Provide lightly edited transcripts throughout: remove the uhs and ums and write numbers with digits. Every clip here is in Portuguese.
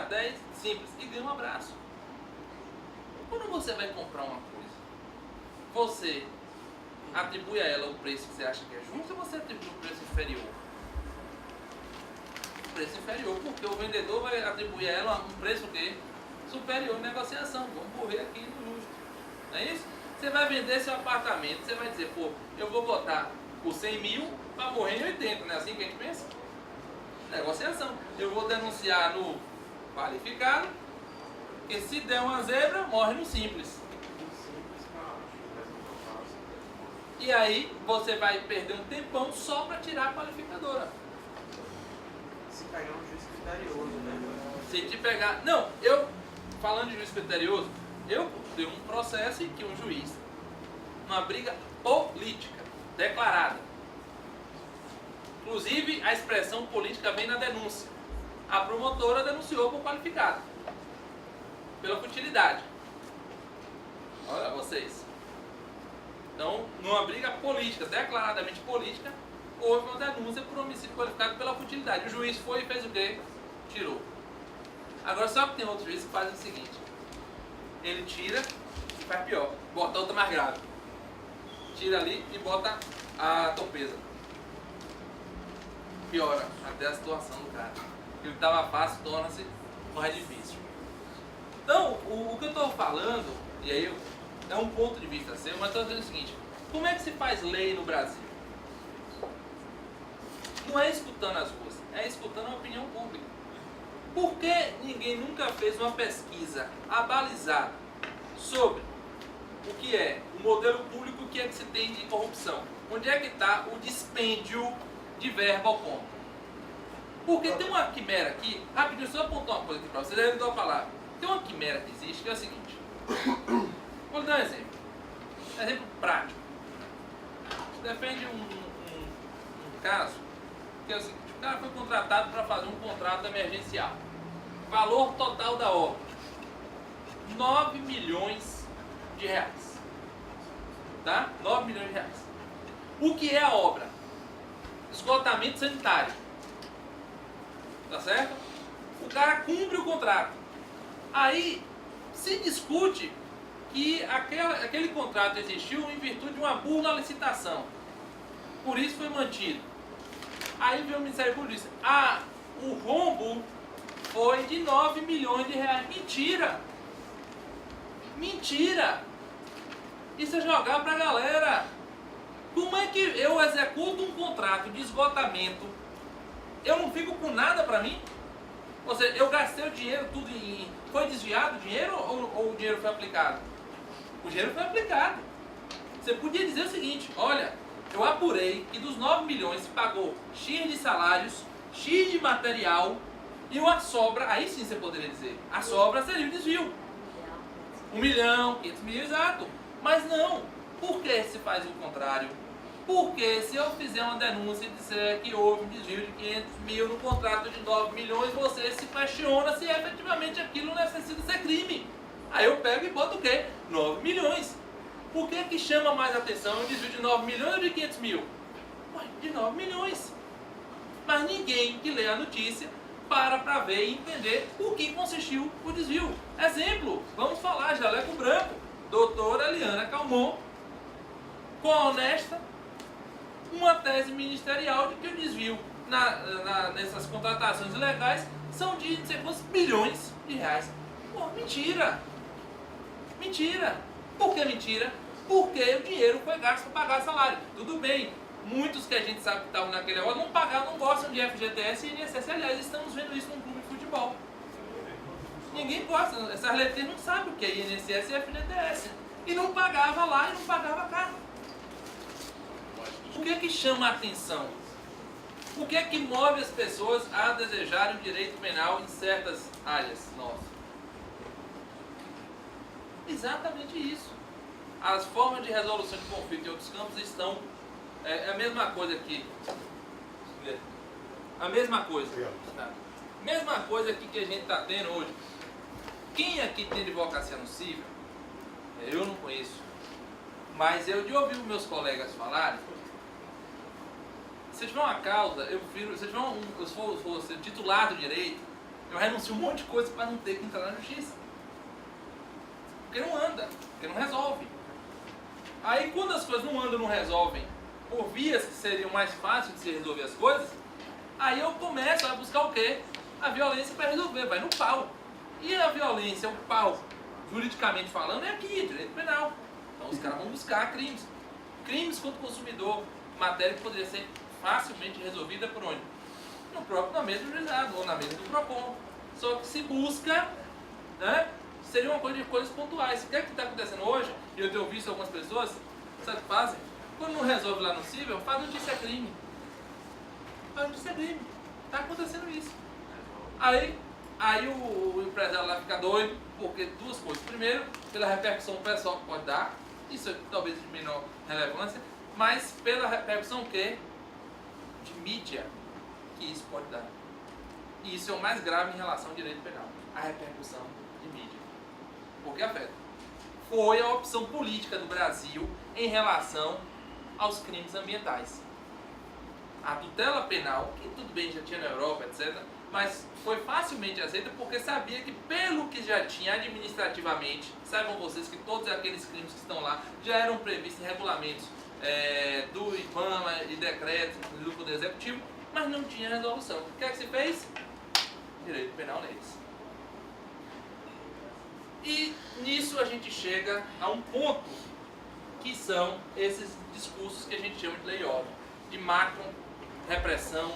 10 simples e ganha um abraço. Quando você vai comprar uma coisa, você atribui a ela o preço que você acha que é justo ou você atribui o preço inferior? O preço inferior, porque o vendedor vai atribuir a ela um preço que superior em negociação. Vamos morrer aqui no justo. Não é isso? Você vai vender seu apartamento, você vai dizer, pô, eu vou botar por 100 mil para morrer em 80, não é assim que a gente pensa? Negociação. Eu vou denunciar no qualificado, porque se der uma zebra, morre no simples. E aí você vai perder um tempão só para tirar a qualificadora. Se pegar um juiz criterioso, né? Se te pegar... Não, eu, falando de juiz criterioso, eu tenho um processo em que um juiz, uma briga política, declarada. Inclusive, a expressão política vem na denúncia. A promotora denunciou por qualificado. Pela futilidade. Olha vocês. Então, numa briga política, declaradamente política, houve uma denúncia por homicídio qualificado pela futilidade. O juiz foi e fez o quê? Tirou. Agora, só que tem outros juízes que fazem o seguinte. Ele tira e faz pior. Bota outra mais grave. Tira ali e bota a torpeza. Piora até a situação do cara. O que estava fácil torna-se mais difícil. Então, o que eu estou falando, e aí é um ponto de vista seu, mas estou dizendo o seguinte: como é que se faz lei no Brasil? Não é escutando as ruas, é escutando a opinião pública. Por que ninguém nunca fez uma pesquisa abalizada sobre o que é o modelo público, o que é que se tem de corrupção? Onde é que está o dispêndio de verba ao conto? Porque tem uma quimera aqui, rapidinho, só apontar uma coisa aqui para vocês, aí eu dou a palavra. Tem uma quimera que existe, que é o seguinte. Vou lhe dar um exemplo. Um exemplo prático. Defende um caso, que é o seguinte. O cara foi contratado para fazer um contrato emergencial. Valor total da obra: 9 milhões de reais. Tá? 9 milhões de reais. O que é a obra? Esgotamento sanitário. Tá certo? O cara cumpre o contrato. Aí se discute que aquele contrato existiu em virtude de uma burla licitação. Por isso foi mantido. Aí veio o Ministério Público e disse: o rombo foi de 9 milhões de reais. Mentira! Mentira! Isso é jogar pra galera. Como é que eu executo um contrato de esgotamento? Eu não fico com nada pra mim? Ou seja, eu gastei o dinheiro tudo em... Foi desviado o dinheiro ou o dinheiro foi aplicado? O dinheiro foi aplicado. Você podia dizer o seguinte: olha, eu apurei que dos 9 milhões se pagou X de salários, X de material e uma sobra. Aí sim você poderia dizer: a sobra seria o desvio. 1 milhão, 500 mil, exato. Mas não. Por que se faz o contrário? Porque se eu fizer uma denúncia e disser que houve um desvio de 500 mil no contrato de 9 milhões, você se questiona se efetivamente aquilo necessita ser crime. Aí eu pego e boto o quê? 9 milhões. Por que que chama mais atenção o desvio de 9 milhões ou de 500 mil? Ué, de 9 milhões. Mas ninguém que lê a notícia para ver e entender o que consistiu o desvio. Exemplo, vamos falar, jaleco branco. Doutora Eliana Calmon, com a honesta, uma tese ministerial de que o desvio nessas contratações ilegais são de não sei quantos bilhões de reais. Pô, mentira! Mentira! Por que mentira? Porque o dinheiro foi gasto para pagar salário. Tudo bem, muitos que a gente sabe que estavam naquele hora não pagaram, não gostam de FGTS e INSS. Aliás, estamos vendo isso num clube de futebol. Ninguém gosta, essas letrinhas não sabem o que é INSS e FGTS. E não pagava lá e não pagava cá. O que é que chama a atenção? O que é que move as pessoas a desejarem o direito penal em certas áreas nossas? Exatamente isso. As formas de resolução de conflito em outros campos estão... É a mesma coisa aqui. A mesma coisa. Tá? Mesma coisa aqui que a gente está tendo hoje. Quem aqui tem advocacia no civil? Eu não conheço. Mas eu de ouvir os meus colegas falarem, se tiver uma causa, se eu for titular do direito, Eu renuncio um monte de coisa para não ter que entrar na justiça. Porque não anda, porque não resolve. Aí quando as coisas não andam, não resolvem, por vias que seriam mais fáceis de se resolver as coisas, aí eu começo a buscar o quê? A violência para resolver, vai no pau. E a violência, o pau, juridicamente falando, é aqui, é direito penal. Então os caras vão buscar crimes. Crimes contra o consumidor, matéria que poderia ser facilmente resolvida por onde? Na mesa do juizado, ou na mesa do PROCON. Só que se busca, né, seria uma coisa de coisas pontuais. O que é que está acontecendo hoje? E eu tenho visto algumas pessoas, sabe o que fazem? Quando não resolve lá no cível, faz notícia crime. Faz notícia crime. Está acontecendo isso. Aí o empresário lá fica doido, porque duas coisas. Primeiro, pela repercussão pessoal que pode dar, isso é talvez de menor relevância, mas pela repercussão o quê? De mídia que isso pode dar. E isso é o mais grave em relação ao direito penal, a repercussão de mídia. Porque afeta. Foi a opção política do Brasil em relação aos crimes ambientais. A tutela penal, que tudo bem, já tinha na Europa, etc., mas foi facilmente aceita porque sabia que pelo que já tinha administrativamente, saibam vocês que todos aqueles crimes que estão lá já eram previstos em regulamentos do IBAMA e decretos do Poder Executivo, mas não tinha resolução. O que é que se fez? Direito penal neles. E nisso a gente chega a um ponto que são esses discursos que a gente chama de lei e ordem, de macro repressão,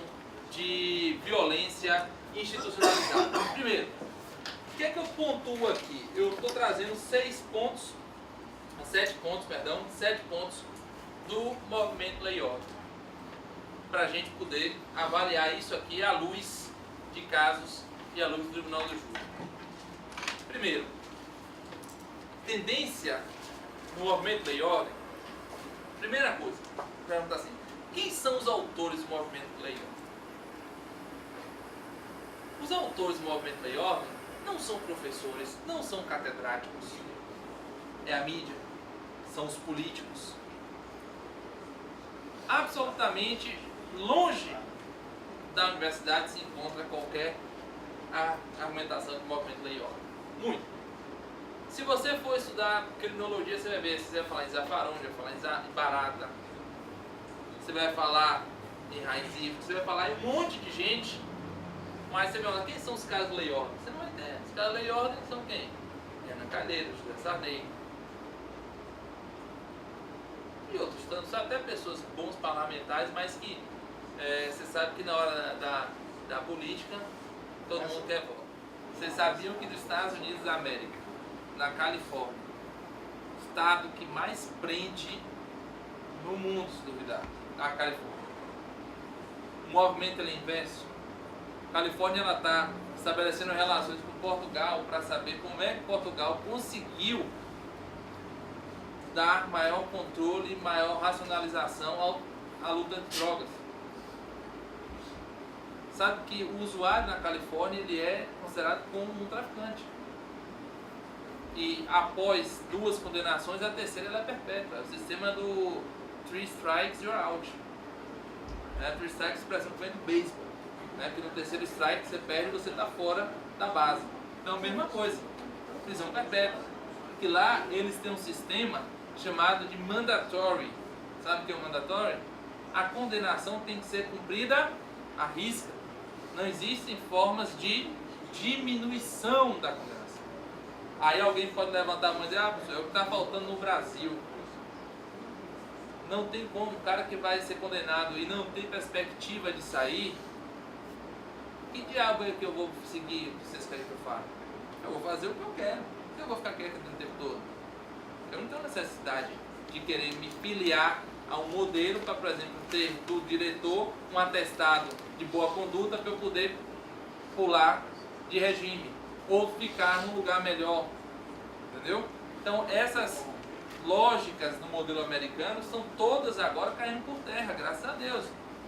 de violência institucionalizada. Primeiro, o que é que eu pontuo aqui? Eu estou trazendo 7 pontos do movimento lei e ordem, para a gente poder avaliar isso aqui à luz de casos e à luz do Tribunal do Júri. Primeiro, tendência no movimento lei e ordem. Primeira coisa, perguntar assim: quem são os autores do movimento lei e ordem? Os autores do movimento lei e ordem não são professores, não são catedráticos, é a mídia, são os políticos. Absolutamente longe da universidade se encontra qualquer argumentação do movimento lei e ordem. Muito. Se você for estudar criminologia, você vai ver, você vai falar em Zaffaroni, você vai falar em Barata, você vai falar em Raizivo, você vai falar em um monte de gente, mas você vai falar, quem são os caras do lei e ordem? Você não vai entender. Os caras do lei e ordem são quem? Ana Calheiros, José Sarney. E outros tantos, até pessoas bons parlamentares, mas que você sabe que na hora da política todo mundo quer voto. Vocês sabiam que nos Estados Unidos da América, na Califórnia, o estado que mais prende no mundo, se duvidar, a Califórnia. O movimento é inverso. A Califórnia está estabelecendo relações com Portugal para saber como é que Portugal conseguiu dar maior controle, maior racionalização à luta de drogas. Sabe que o usuário na Califórnia ele é considerado como um traficante. E após 2 condenações, a terceira ela é perpétua. É o sistema do 3 strikes, you're out. 3 strikes, expressão que vem do beisebol. Que no terceiro strike você perde e você está fora da base. Então, a mesma coisa. Prisão perpétua. Que lá eles têm um sistema chamado de mandatory. Sabe o que é o mandatory? A condenação tem que ser cumprida à risca. Não existem formas de diminuição da condenação. Aí alguém pode levantar a mão e dizer, professor, é o que está faltando no Brasil. Não tem como, o cara que vai ser condenado e não tem perspectiva de sair, que diabo é que eu vou seguir o que vocês querem que eu faça? Eu vou fazer o que eu quero. Eu vou ficar quieto o tempo todo. Eu não tenho necessidade de querer me filiar a um modelo para, por exemplo, ter do diretor um atestado de boa conduta para eu poder pular de regime ou ficar num lugar melhor, entendeu? Então essas lógicas no modelo americano são todas agora caindo por terra, graças a Deus.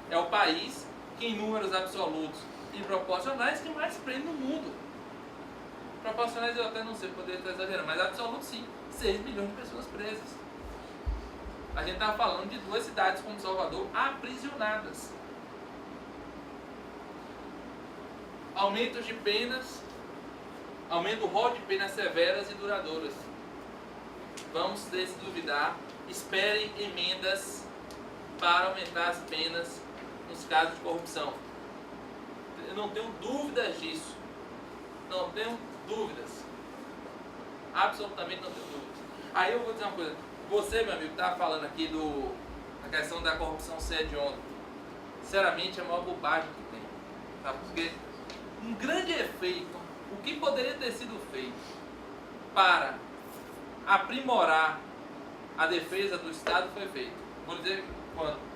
É o país que em números absolutos e proporcionais que mais prende no mundo. Proporcionais eu até não sei, poderia estar exagerando, mas absoluto sim, 6 milhões de pessoas presas. A gente estava falando de 2 cidades como Salvador aprisionadas. Aumento de penas, aumento do rol de penas severas e duradouras. Vamos desduvidar, esperem emendas para aumentar as penas nos casos de corrupção. Eu não tenho dúvidas disso. Não tenho dúvidas. Absolutamente não tenho dúvidas. Aí eu vou dizer uma coisa. Você, meu amigo, estava falando aqui da questão da corrupção ser hedionda. Sinceramente, é a maior bobagem que tem. Tá? Porque um grande efeito, o que poderia ter sido feito para aprimorar a defesa do Estado foi feito. Vou dizer quando.